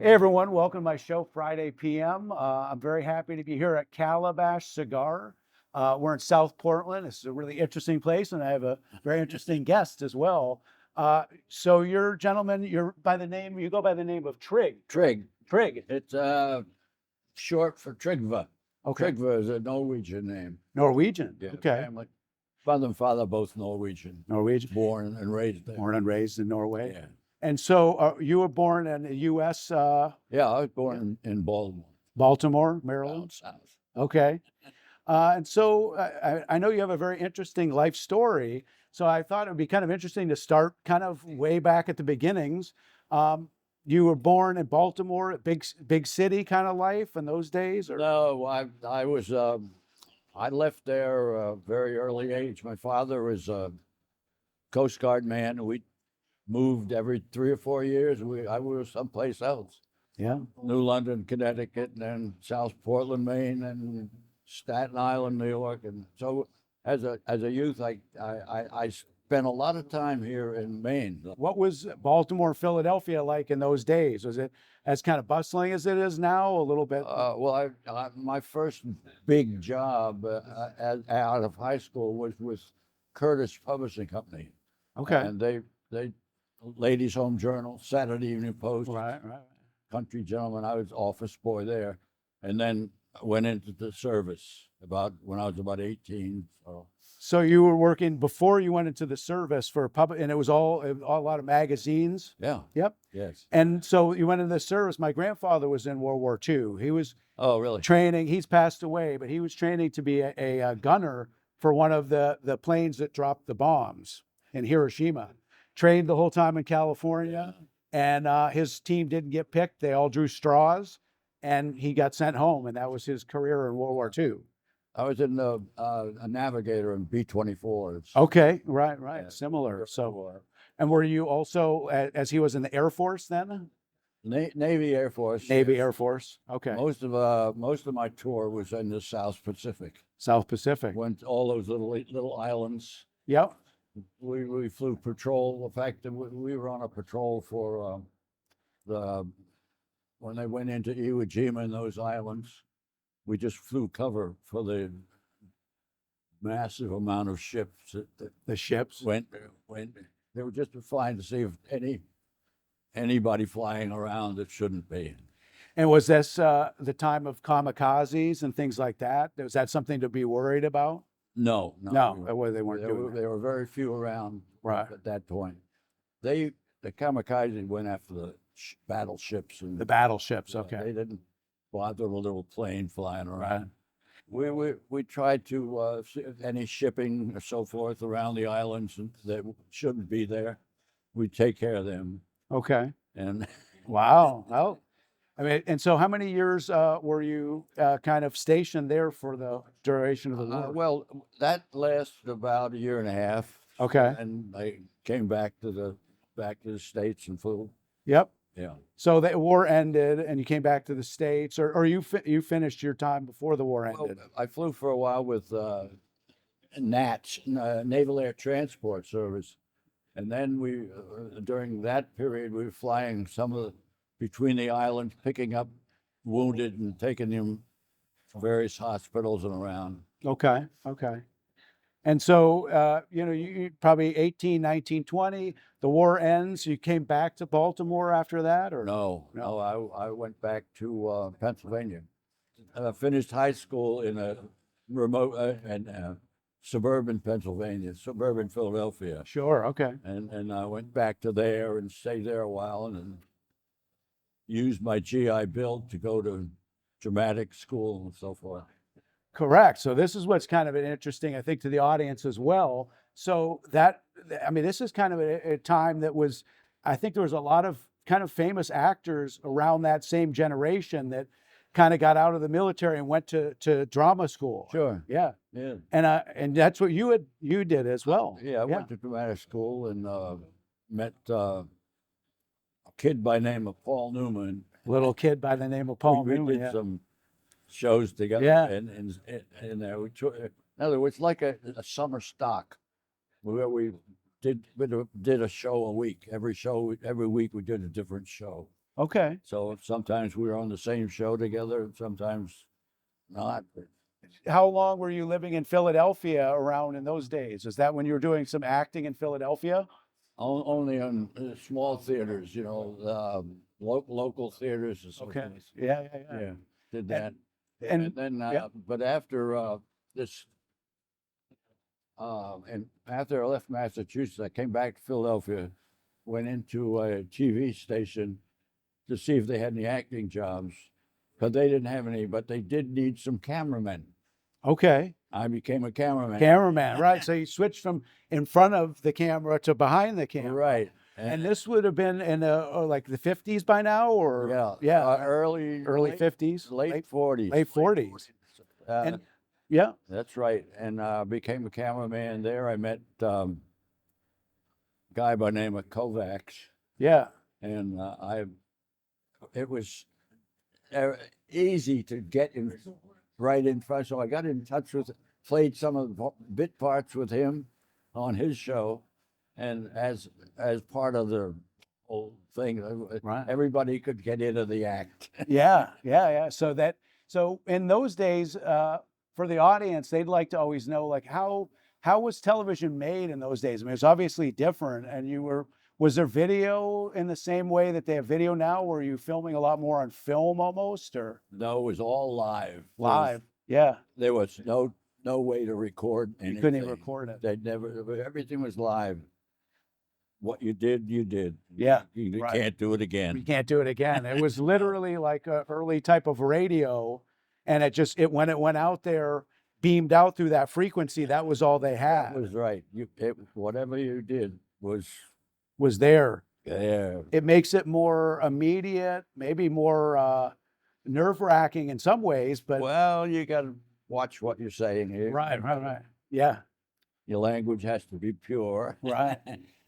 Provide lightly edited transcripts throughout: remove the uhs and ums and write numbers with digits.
Hey everyone, welcome to my show Friday PM. I'm very happy to be here at Calabash Cigar. We're in South Portland. This is a really interesting place, and I have a very interesting guest as well. So you're gentlemen, you go by the name of Trig. Trig. Trig. It's short for Trygve. Okay. Trygve is a Norwegian name. Norwegian. Yeah, Okay. family. Mother and father both Norwegian. Norwegian. Born and raised there. Born and raised in Norway. Yeah. And so you were born in the U.S., Yeah, I was born in Baltimore. Baltimore, Down Maryland. south. Okay. And so I know you have a very interesting life story. So I thought it would be kind of interesting to start kind of way back at the beginnings. You were born in Baltimore, big city kind of life in those days, or No, I was I left there a very early age. My father was a Coast Guard man. We moved every 3 or 4 years. I was someplace else. yeah. New London, Connecticut, and then South Portland, Maine, and Staten Island, New York. And so, as a youth, I spent a lot of time here in Maine. What was Baltimore, Philadelphia like in those days? Was it as kind of bustling as it is now? A little bit. Well, my first big job out of high school was with Curtis Publishing Company, Okay. and they Ladies' Home Journal, Saturday Evening Post, Right. Country Gentleman. I was office boy there, and then went into the service when I was about 18. So you were working before you went into the service for public, and it was all a lot of magazines. Yeah. Yep. Yes. And so you went into the service. My grandfather was in World War II. He was Oh, really? training. He's passed away, but he was training to be a gunner for one of the planes that dropped the bombs in Hiroshima. Trained the whole time in California, and his team didn't get picked. They all drew straws, and he got sent home, and that was his career in World War II. I was in a navigator in B-24s. Okay, right, Yeah. Similar. So, and were you also, as he was in the Air Force then? Navy, Air Force. Navy, Yes. Air Force. Okay. Most of my tour was in the South Pacific. South Pacific. Went to all those little islands. Yep. We flew patrol. In fact, we were on a patrol for when they went into Iwo Jima and those islands. We just flew cover for the massive amount of ships that The ships. went. They were just flying to see if anybody flying around that shouldn't be. And was this the time of kamikazes and things like that? Was that something to be worried about? No, No, they weren't There doing were, that. there were very few around Right. at that point. The kamikaze went after the battleships and The battleships. yeah, Okay. they didn't bother the little plane flying around. Right. We tried to see if any shipping or so forth around the islands that shouldn't be there. We take care of them. Okay. And Wow. Well, I mean, and so how many years were you kind of stationed there for the duration of the war? well, that lasted about a year and a half. Okay. And I came back to the States and flew. Yep. Yeah. So the war ended, and you came back to the States, or you finished your time before the war Well, ended. I flew for a while with NATS, Naval Air Transport Service, and then during that period, we were flying between the islands, picking up wounded and taking them to various hospitals and around. Okay. Okay. And so, you probably 18, 19, 20, the war ends. You came back to Baltimore after that, or? No, I went back to Pennsylvania. Finished high school in a remote and suburban Pennsylvania, suburban Philadelphia. Sure. Okay. And I went back to there and stayed there a while and then used my GI Bill to go to dramatic school and so forth. Correct. So this is what's kind of interesting, I think, to the audience as well. So this is kind of a time that was, I think there was a lot of kind of famous actors around that same generation that kind of got out of the military and went to drama school. Sure. Yeah. Yeah. And that's what you did as well. Yeah, I went to dramatic school and met a kid by the name of Paul Newman. Little kid by the name of Paul we Newman. did Yeah. some shows together. Yeah. And in other words, like a summer stock, where we did a show a week. Every week we did a different show. Okay. So sometimes we were on the same show together, and sometimes not. But How long were you living in Philadelphia around in those days? Is that when you were doing some acting in Philadelphia? only on small theaters, local theaters and so Okay. forth. Yeah, yeah, yeah. Yeah, did that. And And then, yeah. but after this, and after I left Massachusetts, I came back to Philadelphia, went into a TV station to see if they had any acting jobs, because they didn't have any, but they did need some cameramen. Okay. I became a cameraman. Cameraman, right? So you switched from in front of the camera to behind the camera. Right. And this would have been in like the 50s by now, or Yeah, yeah, early early 50s, late 40s. late 40s. And yeah, That's right. And became a cameraman there. I met a guy by the name of Kovacs, yeah, and it was easy to get in right in front. So I got in touch with, played some of the bit parts with him on his show, and as part of the whole thing, right. everybody could get into the act. Yeah, yeah, yeah. So in those days, for the audience, they'd like to always know, like, how was television made in those days? I mean, it's obviously different. And was there video in the same way that they have video now? Were you filming a lot more on film almost, or No, it was all live. live? Yeah, There was no way to record anything. you couldn't even record it. They never. Everything was live. What you did, you did. Yeah, You right. can't do it again. We can't do it again. It was literally like an early type of radio, and when it went out there, beamed out through that frequency. That was all they That had. was right. Whatever you did was Was there. there. It makes it more immediate, maybe more nerve-wracking in some ways, but Well, you got to watch what you're saying here. right. Yeah, Your language has to be pure. right.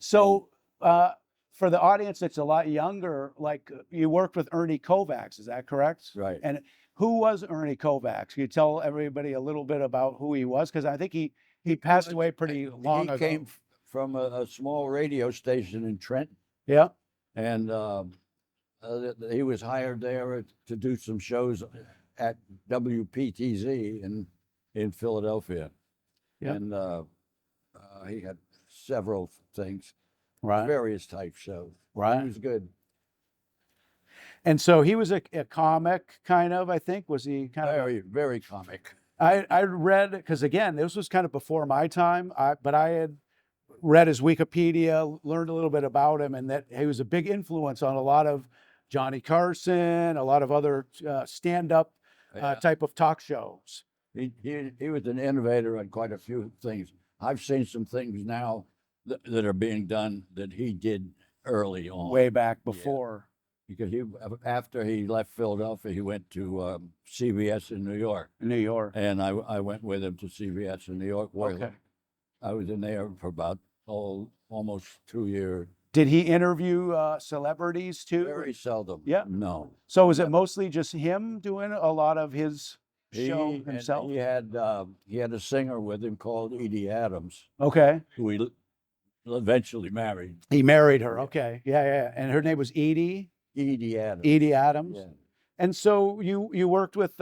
So for the audience that's a lot younger, like you worked with Ernie Kovacs, is that correct? Right. And who was Ernie Kovacs? Can you tell everybody a little bit about who he was? Because I think he passed away pretty long ago. He came from a small radio station in Trent, Yeah. and he was hired there to do some shows at WPTZ in Philadelphia. Yeah. And he had several things, Right. various type shows. Right. He was good. And so he was a comic, kind of, I think. Was he kind of? Very, very comic. I read, because again, this was kind of before my time, but I had read his Wikipedia, learned a little bit about him, and that he was a big influence on a lot of Johnny Carson, a lot of other stand-up Yeah. type of talk shows. He was an innovator on quite a few things. I've seen some things now that are being done that he did early on. Way back before. Because after he left Philadelphia, he went to CBS in New York, In New York. and I went with him to CBS in New York. Where Okay. I was in there for about almost 2 years. Did he interview celebrities too? Very seldom. Yeah. No. So is it mostly just him doing a lot of his show And himself? he had a singer with him called Edie Adams, Okay. who he eventually married. He married her. Okay. Yeah. And her name was Edie Edie Adams. Yeah. And so you worked with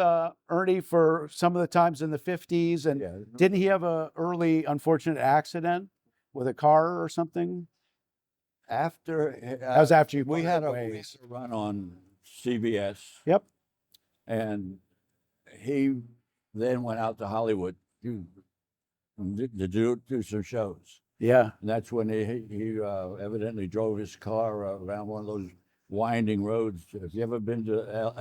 Ernie for some of the times in the 50s, and Yeah. didn't he have a early unfortunate accident with a car or something? After That was after you we had parted a ways. run on CBS, Yep. and he then went out to Hollywood to do some shows. Yeah. And that's when he evidently drove his car around one of those winding roads. Have you ever been to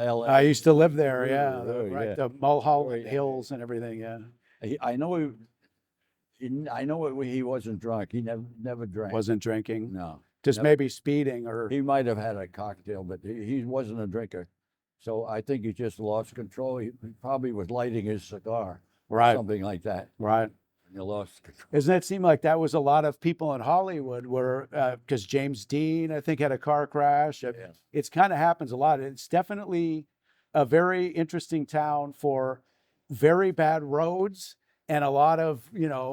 LA? I used to live there. Yeah. Oh, Right. yeah. The Mulholland Oh, yeah. Hills and everything. Yeah. I know he wasn't drunk. He never drank. Wasn't drinking. No. Just Never. maybe speeding or. He might have had a cocktail, but he wasn't a drinker. So I think he just lost control. He probably was lighting his cigar, Right. something like that. Right. And he lost control. Doesn't it seem like that was a lot of people in Hollywood were, because James Dean, I think, had a car crash. Yeah. It's kind of happens a lot. It's definitely a very interesting town for very bad roads and a lot of,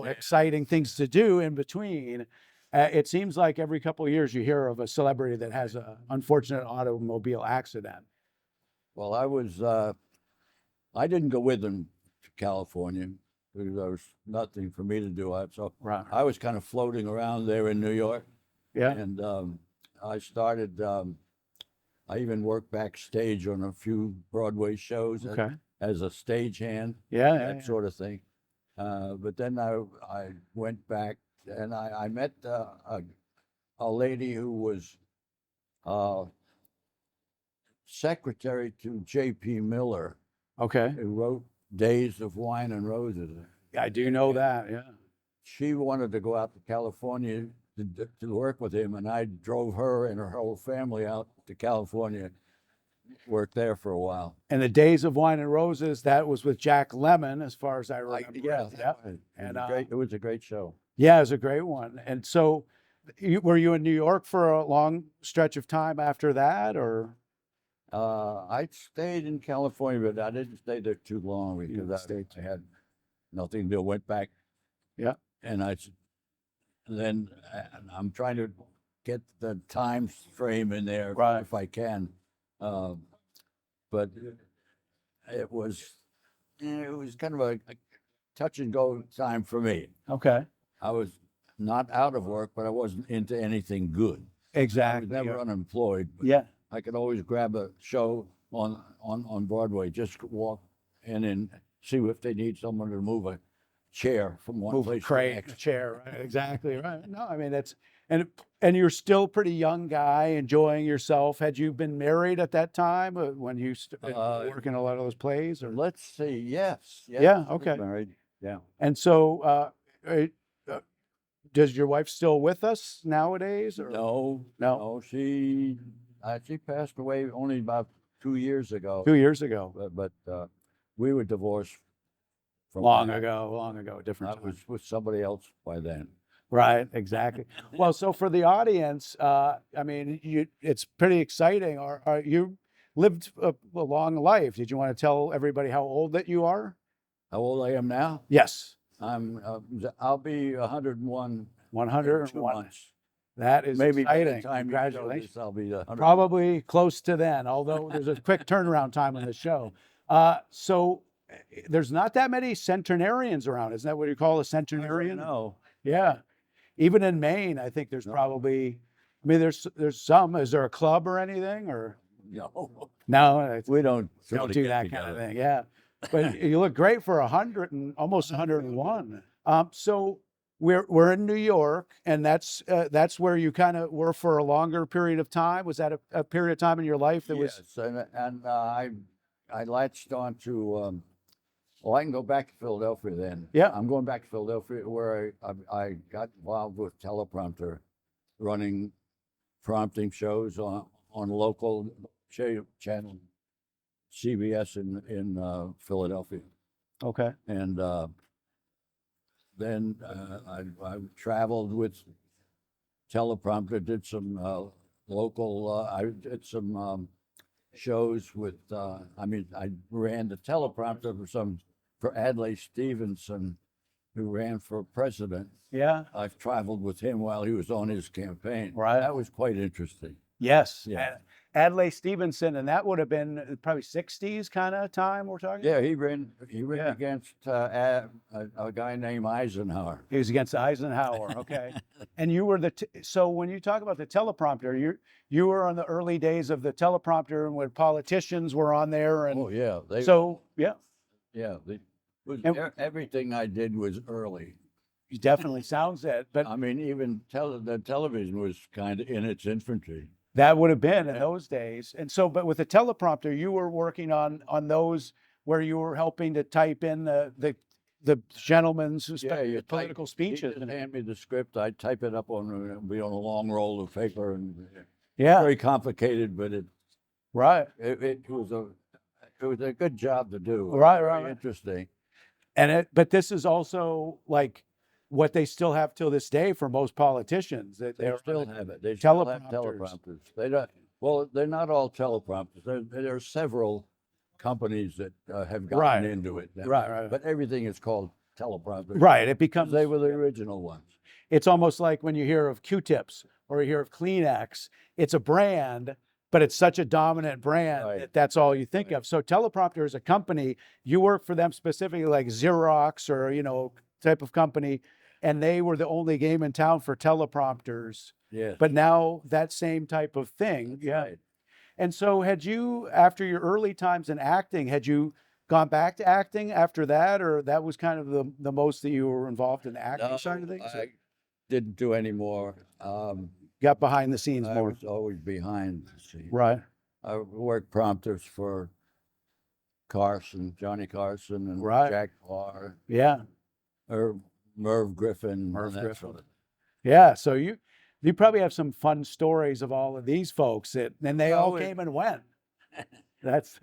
exciting things to do in between. It seems like every couple of years you hear of a celebrity that has an unfortunate automobile accident. Well, I didn't go with them to California because there was nothing for me to do. So Right. I was kind of floating around there in New York, Yeah. and I started. I even worked backstage on a few Broadway shows Okay. as a stagehand, Yeah. Yeah. that Yeah. sort of thing. But then I went back and I met a lady who was uh, secretary to J.P. Miller, Okay. who wrote Days of Wine and Roses. I do know that. Yeah. She wanted to go out to California to work with him, and I drove her and her whole family out to California, worked there for a while. And the Days of Wine and Roses, that was with Jack Lemmon, as far as I remember. Yeah, Yeah. and And it was a great show. yeah, it was a great one. And so, were you in New York for a long stretch of time after that, or? I stayed in California, but I didn't stay there too long because I had nothing to do. Went back. Yeah. And then I'm trying to get the time frame in there Right. if I can. But it was kind of a touch and go time for me. Okay. I was not out of work, but I wasn't into anything good. I was Exactly. never unemployed. But Yeah. I could always grab a show on Broadway, just walk in and see if they need someone to move a chair from one Move a place to the crate, a next. chair. Right? Exactly. Right. No, I mean that's and you're still a pretty young guy, enjoying yourself. Had you been married at that time when you working a lot of those plays, or? Let's see. Yes. Yeah, I was okay. married. Yeah. And so, does your wife still with us nowadays? Or? No. No. No. She passed away only about 2 years ago. 2 years ago. But we were divorced from Long ago, different I time. was with somebody else by then. Right, exactly. Well, so for the audience, I mean, it's pretty exciting. You lived a long life? Did you want to tell everybody how old that you are? How old I am now? Yes. I'll be 101 in 2 101. months. That is Maybe by the exciting. time you show Congratulations. this, I'll be 100. Probably close to then, although there's a quick turnaround time on the show. So there's not that many centenarians around. Isn't that what you call a centenarian? No. Yeah. Even in Maine, I think there's probably, I mean, there's some. Is there a club or anything, or? No. No, We don't do that kind of thing. Yeah. But you look great for 100 and almost 101. So we're in New York, and that's where you kind of were for a longer period of time. Was that a period of time in your life that was? Yes, and I latched on to. Well, I can go back to Philadelphia then. Yeah. I'm going back to Philadelphia where I got involved with teleprompter, running prompting shows on local channel, CBS in Philadelphia. Okay. And then I traveled with teleprompter, did some local, I did some shows with, I ran the teleprompter for Adlai Stevenson, who ran for president. Yeah. I've traveled with him while he was on his campaign. Right. That was quite interesting. Yes. Yeah. Adlai Stevenson, and that would have been probably 60s kind of time we're talking. Yeah, he ran Yeah. against a guy named Eisenhower. He was against Eisenhower. Okay. And you were so when you talk about the teleprompter, you were on the early days of the teleprompter, and when politicians were on there, and Oh yeah, yeah, everything I did was early. it definitely sounds it. But I mean, even the television was kind of in its infancy. that would have been in those days. And so, but with the teleprompter, you were working on those where you were helping to type in the gentleman's political speeches. He'd hand me the script. I'd type it up be on a long roll of paper, and Yeah. very complicated, but it was a good job to do. Right, Very right. interesting. But this is also like what they still have till this day for most politicians. That They they're still have it. They still have teleprompters. teleprompters. They don't. Well, they're not all teleprompters. There are several companies that have gotten Right. into it now. Right. But everything is called teleprompters. Right. It 'Cause becomes, they were the original ones. it's almost like when you hear of Q-tips or you hear of Kleenex, it's a brand, but it's such a dominant brand Right. that that's all you think Right. of. So teleprompter is a company, you work for them specifically like Xerox or, type of company, and they were the only game in town for teleprompters. Yes. But now that same type of thing. That's Yeah. right. And so had you, after your early times in acting, had you gone back to acting after that, or that was kind of the most that you were involved in the acting No, side of things? Or I didn't do any more. got behind the scenes I more? was always behind the scenes. Right. I worked prompters for Carson, Johnny Carson, and Right. Jack Parr, Yeah. or Merv Griffin. Merv and that Griffin. sort of- Yeah. So you probably have some fun stories of all of these folks that, and they all Well, came and went. That's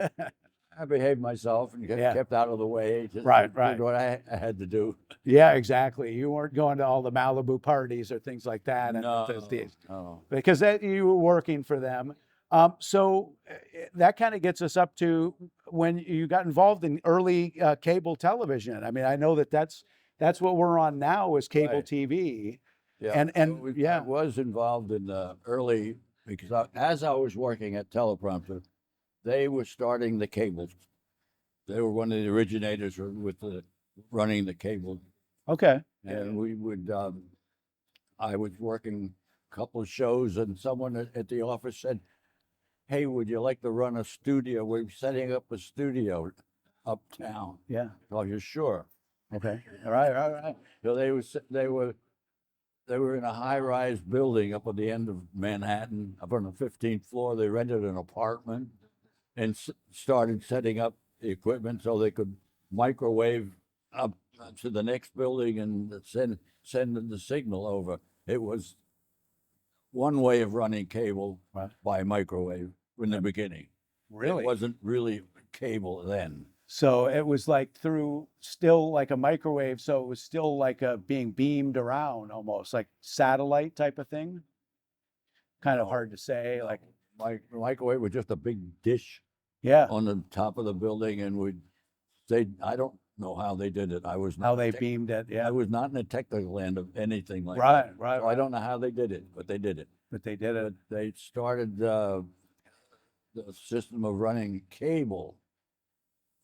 I behaved myself and Yeah. kept out of the way. Just Right, did right. what I had to do. yeah, exactly. You weren't going to all the Malibu parties or things like that. And No, those- no. because you were working for them. That kind of gets us up to when you got involved in early cable television. I mean, I know that's what we're on now is cable Right. TV. Yeah, And- I yeah. was involved in the early because as I was working at teleprompter, they were starting the cable. They were one of the originators with running the cable, Okay. and we would. I was working a couple of shows, and someone at the office said, "Hey, would you like to run a studio? We're setting up a studio uptown." Yeah. Oh, you're sure? Okay. All right. All right. So they were in a high-rise building up at the end of Manhattan, up on the 15th floor. They rented an apartment and started setting up the equipment so they could microwave up to the next building and send the signal over. It was one way of running cable Right. by microwave in the beginning. Really? It wasn't really cable then. So it was like through still like a microwave. So it was still like being beamed around almost like satellite type of thing. Kind of No. hard to say. Like, The microwave was just a big dish yeah, on the top of the building, and I don't know how they did it. I was how not they tech- beamed it. Yeah. I was not in the technical end of anything like Right. that. Right. So I don't know how they did it, but they did it. But they did it. But they started the system of running cable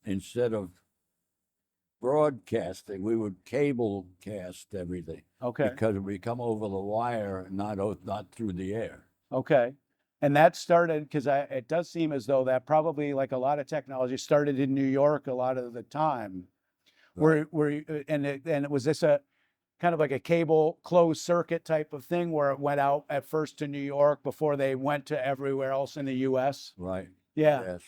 instead of broadcasting. We would cable cast everything Okay. because we come over the wire, not through the air. Okay. And that started because it does seem as though that probably like a lot of technology started in New York a lot of the time. Right. And it was this a kind of like a cable closed circuit type of thing where it went out at first to New York before they went to everywhere else in the US. Right. Yeah. Yes.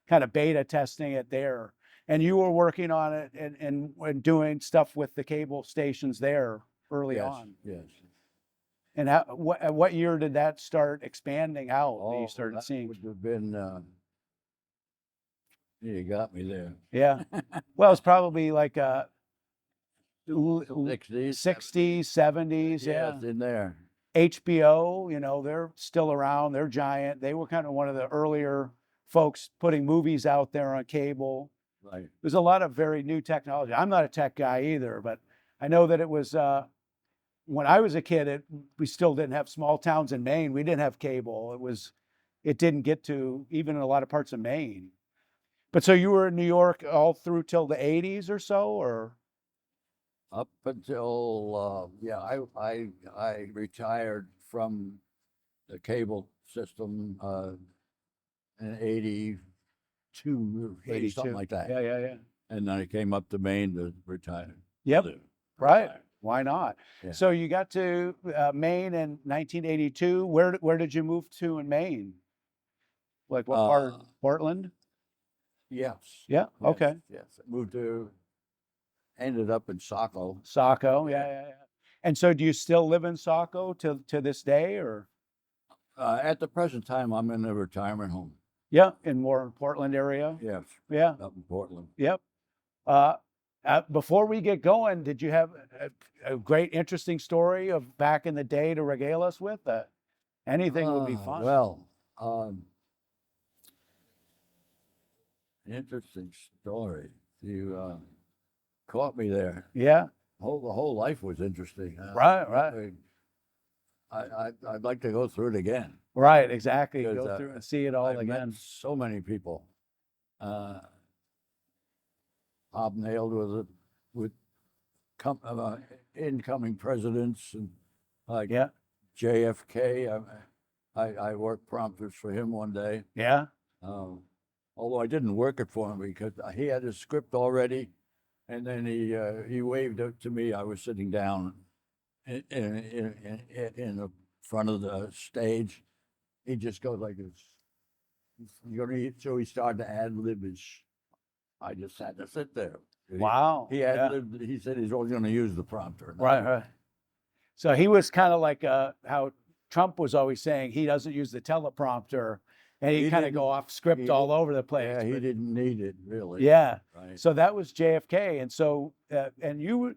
Kind of beta testing it there. And you were working on it and doing stuff with the cable stations there early Yes. on. Yes. And what year did that start expanding out? That you started that seeing? would have been. You got me there. Yeah. Well, it's probably like 60s, 60s, 70s. Yeah. Yes, in there. HBO, they're still around. They're giant. They were kind of one of the earlier folks putting movies out there on cable. Right. There's a lot of very new technology. I'm not a tech guy either, but I know that it was when I was a kid, we still didn't have small towns in Maine. We didn't have cable. It didn't get to even in a lot of parts of Maine. But so you were in New York all through till the 80s or so, or? Up until I retired from the cable system in 82, 82. something like that. Yeah, yeah, yeah. And then I came up to Maine to retire. Yep. Live. Right. Retire. Why not? Yeah. So you got to Maine in 1982. Where did you move to in Maine? Like what part? Portland? Yes. Yeah. Yes, Okay. Yes. Ended up in Saco. Saco. Yeah, yeah, yeah. And so do you still live in Saco to this day, or? At the present time, I'm in a retirement home. Yeah, in more Portland area. Yes. Yeah. Up in Portland. Yep. Before we get going, did you have a great, interesting story of back in the day to regale us with? Anything would be fun. Well, interesting story. caught me there. Yeah. The whole life was interesting. Right. I'd like to go through it again. Right. Exactly. Because, Go through and see it all I've again. met so many people. Hobnailed with incoming presidents and like Yeah. JFK. I worked prompters for him one day. Yeah. Although I didn't work it for him because he had his script already, and then he waved it to me. I was sitting down in the front of the stage. He just goes like this. So he started to ad lib his. I just had to sit there. Wow. He ad libbed. He said he's only going to use the prompter. Right. So he was kind of like how Trump was always saying he doesn't use the teleprompter, and he kind of go off script all over the place. Yeah, he didn't need it really. Yeah. Right. So that was JFK, and so and you,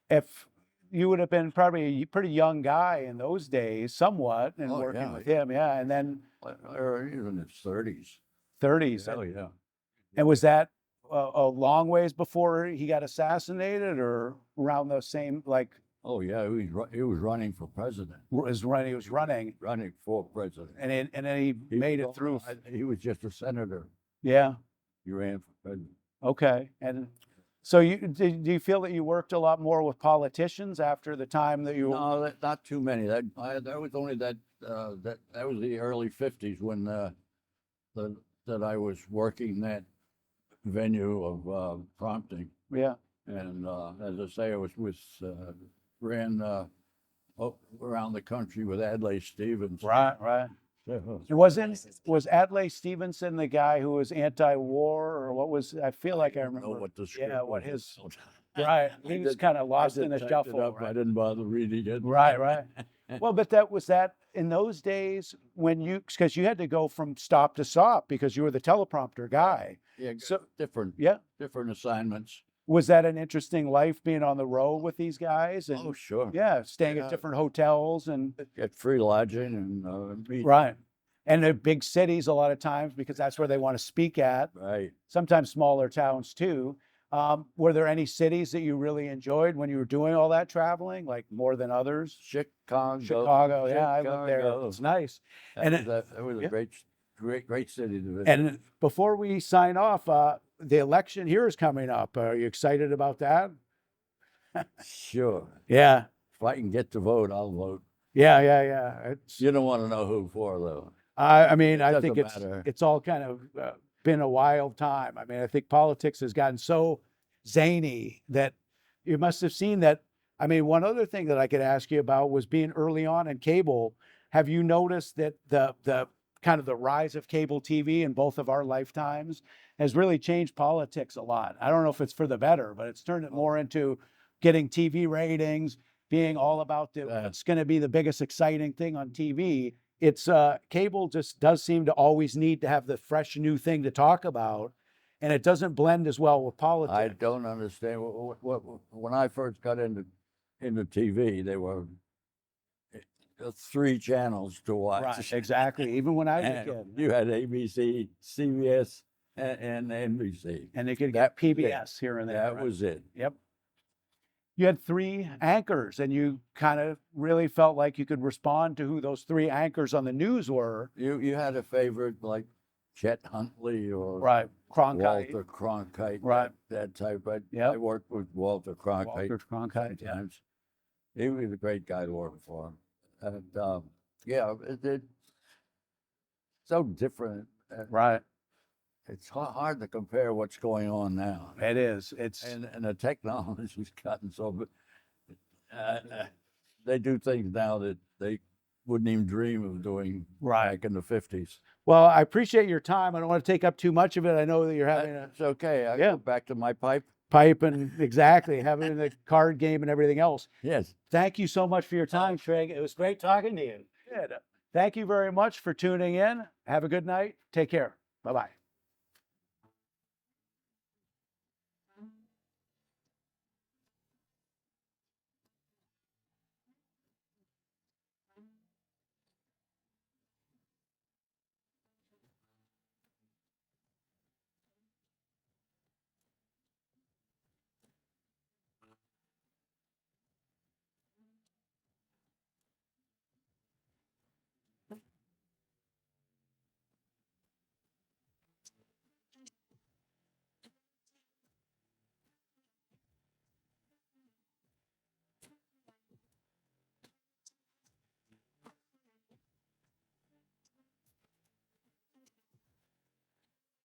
if you would have been probably a pretty young guy in those days, somewhat, and working with him, and then or even in his 30s. 30s. Oh yeah. And was that a long ways before he got assassinated, or around the same like? Oh yeah, he was running for president. He was running For president. and then he made it through. He was just a senator. Yeah. He ran for president. Okay. And so do you feel that you worked a lot more with politicians after the time that you? No, not too many. That was only that was the early '50s when that I was working that venue of prompting. Yeah. And as I say, I was ran around the country with Adlai Stevens. Right. Was Adlai Stevenson the guy who was anti-war, or what was? I feel like I remember. Know what the script Yeah, what was. his. Right. He was kind of lost in the typed it shuffle. up. I didn't bother reading it. Right. Well, but that was in those days when because you had to go from stop to stop because you were the teleprompter guy. Yeah, So different assignments. was that an interesting life being on the road with these guys? And Oh, sure. yeah, staying at different hotels and Get free lodging and meet. right. And they're big cities a lot of times because that's where they want to speak at. Right. Sometimes smaller towns too. Were there any cities that you really enjoyed when you were doing all that traveling, like more than others? Chicago. Yeah, I lived there. It's nice. That was a great city to visit. And before we sign off, the election here is coming up. Are you excited about that? Sure. Yeah. If I can get to vote, I'll vote. Yeah. You don't want to know who for, though. I mean, I doesn't think matter. it's all kind of been a wild time. I mean, I think politics has gotten so zany that you must have seen that. I mean, one other thing that I could ask you about was being early on in cable. Have you noticed that the kind of the rise of cable TV in both of our lifetimes has really changed politics a lot? I don't know if it's for the better, but it's turned it more into getting TV ratings, being all about it's going to be the biggest exciting thing on TV. It's cable just does seem to always need to have the fresh new thing to talk about, and it doesn't blend as well with politics. I don't understand. When I first got into TV, there were 3 channels to watch. Right, exactly. Even when I was a kid. You had ABC, CBS, and NBC. And they could get PBS here and there. That right? was it. Yep. You had 3 anchors, and you kind of really felt like you could respond to who those 3 anchors on the news were. You had a favorite like Chet Huntley or Cronkite. Walter Cronkite. Right. That type. Yep. I worked with Walter Cronkite. Walter Cronkite. Yeah. Sometimes. He was a great guy to work for. And it's so different. Right. It's hard to compare what's going on now. It is. And the technology's gotten so. They do things now that they wouldn't even dream of doing back in the '50s. Well, I appreciate your time. I don't want to take up too much of it. I know that you're having It's okay. I go back to my pipe and having the card game and everything else. Yes. Thank you so much for your time, Trig. It was great talking to you. Good. Thank you very much for tuning in. Have a good night. Take care. Bye-bye.